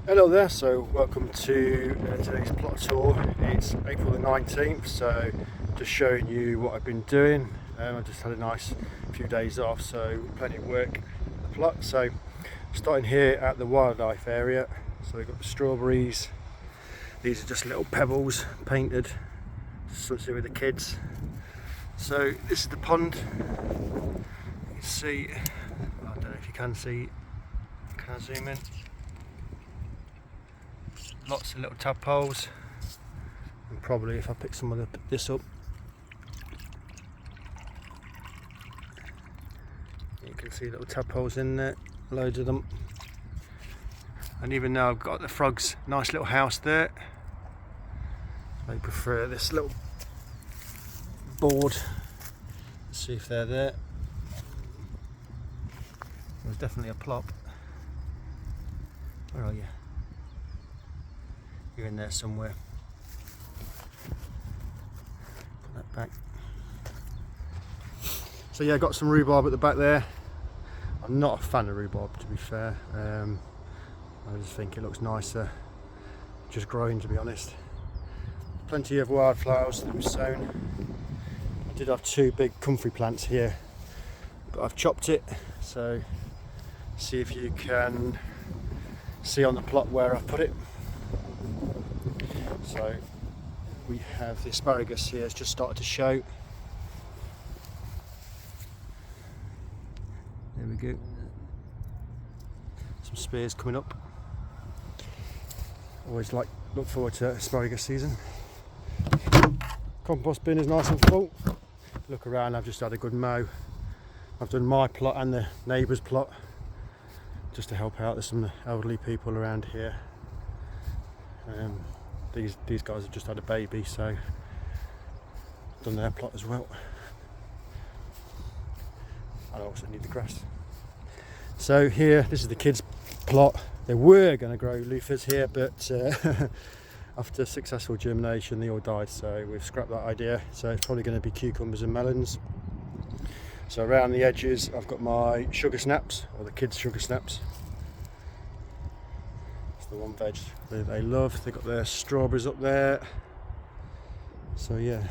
Hello there, so welcome to today's plot tour. It's April the 19th, so just showing you what I've been doing. I just had a nice few days off, so plenty of work at the plot. So starting here at the wildlife area, so we've got the strawberries. These are just little pebbles painted, something to do with the kids. So this is the pond. You can see, I don't know if you can see, can I zoom in? Lots of little tadpoles, and probably if I pick some of this up, you can see little tadpoles in there, loads of them. And even now I've got the frogs' nice little house there. I prefer this little board. Let's see if they're there. There's definitely a plop. Where are you? You're in there somewhere. Put that back. So yeah, I got some rhubarb at the back there. I'm not a fan of rhubarb, to be fair. I just think it looks nicer just growing, to be honest. Plenty of wildflowers that were sown. I did have two big comfrey plants here, but I've chopped it. So see if you can see on the plot where I put it. So we have the asparagus here, it's just started to show. There we go. Some spears coming up. Always look forward to asparagus season. Compost bin is nice and full. Look around, I've just had a good mow. I've done my plot and the neighbour's plot just to help out. There's some elderly people around here. These guys have just had a baby, so done their plot as well. I also need the grass. So here, this is the kids' plot. They were going to grow loofahs here, but after successful germination, they all died, so we've scrapped that idea. So it's probably going to be cucumbers and melons. So around the edges, I've got my sugar snaps, or the kids' sugar snaps. The one veg that they love. They've got their strawberries up there. So yeah,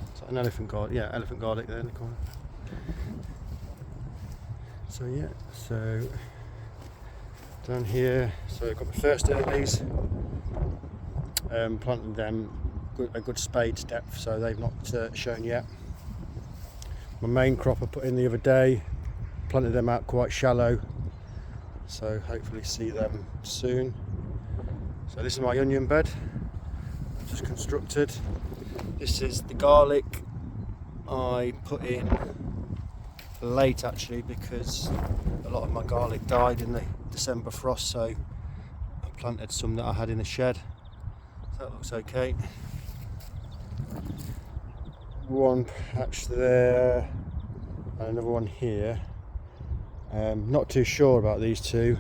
it's like an elephant garlic. Yeah, elephant garlic there in the corner. So yeah, so down here, so I've got the first earlies. Planting them a good spade depth, so they've not shown yet. My main crop I put in the other day, planted them out quite shallow. So hopefully see them soon. So this is my onion bed I've just constructed. This is the garlic I put in late actually, because a lot of my garlic died in the December frost, so I planted some that I had in the shed. So that looks okay. One patch there and another one here. Not too sure about these two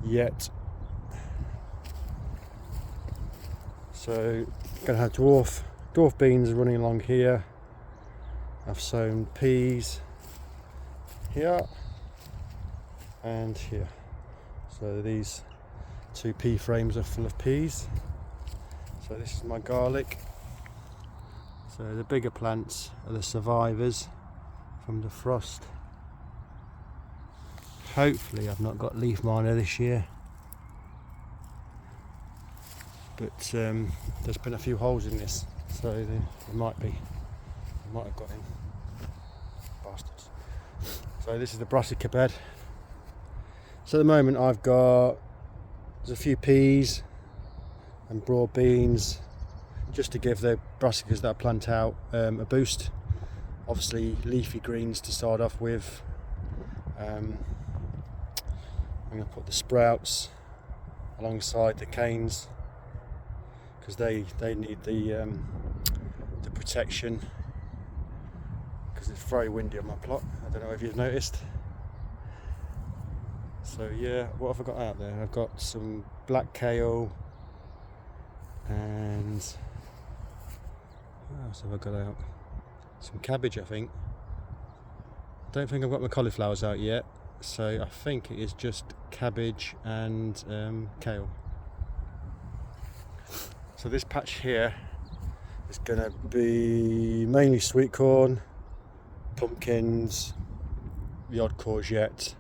yet. So gonna have dwarf beans running along here. I've sown peas here and here. So these two pea frames are full of peas. So this is my garlic. So the bigger plants are the survivors from the frost. Hopefully I've not got leaf miner this year, but there's been a few holes in this, so there might be. I might have got in. Bastards. So this is the brassica bed. So at the moment there's a few peas and broad beans, just to give the brassicas that I plant out a boost. Obviously leafy greens to start off with. I'm going to put the sprouts alongside the canes, because they need the protection, because it's very windy on my plot. I don't know if you've noticed. So yeah, what have I got out there? I've got some black kale and what else have I got out? Some cabbage, I think. I don't think I've got my cauliflowers out yet. so I think it is just cabbage and kale. So this patch here is going to be mainly sweet corn, pumpkins, the odd courgette.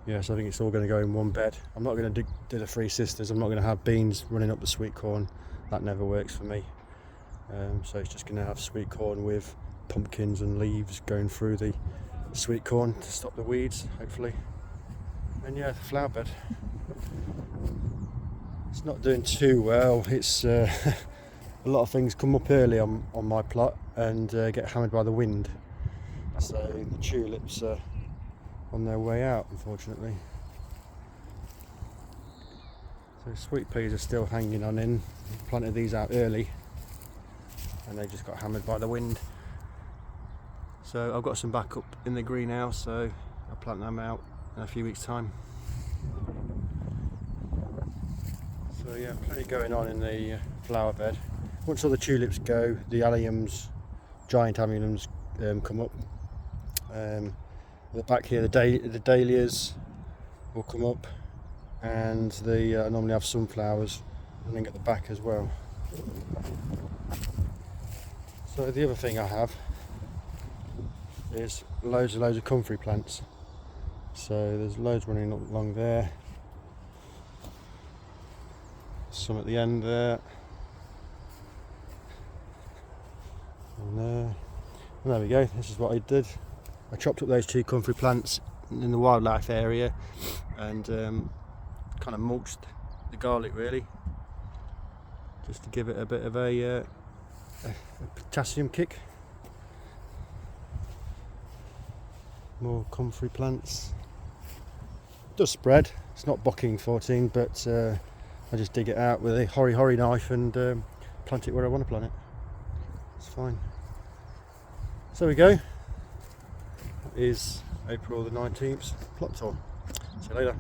So I think it's all going to go in one bed. I'm not going to do the Three Sisters. I'm not going to have beans running up the sweet corn. That never works for me. So it's just going to have sweet corn with pumpkins and leaves going through the sweet corn to stop the weeds, hopefully. And yeah, the flower bed. It's not doing too well. It's a lot of things come up early on my plot and get hammered by the wind. So the tulips are on their way out, unfortunately. So sweet peas are still hanging on in. Planted these out early and they just got hammered by the wind. So I've got some back up in the greenhouse, so I'll plant them out in a few weeks' time. So yeah, plenty going on in the flower bed. Once all the tulips go, the alliums, giant alliums come up. The back here, the dahlias will come up, and I normally have sunflowers running at the back as well. So the other thing I have is loads of comfrey plants. So there's loads running up along there, some at the end there, and there. And there we go. This is what I did. I chopped up those 2 comfrey plants in the wildlife area and kind of mulched the garlic, really, just to give it a bit of a potassium kick. More comfrey plants. It does spread. It's not Bocking 14, but I just dig it out with a hori knife and plant it where I want to plant it. It's fine. So there we go. That is April the 19th plot tour. See you later.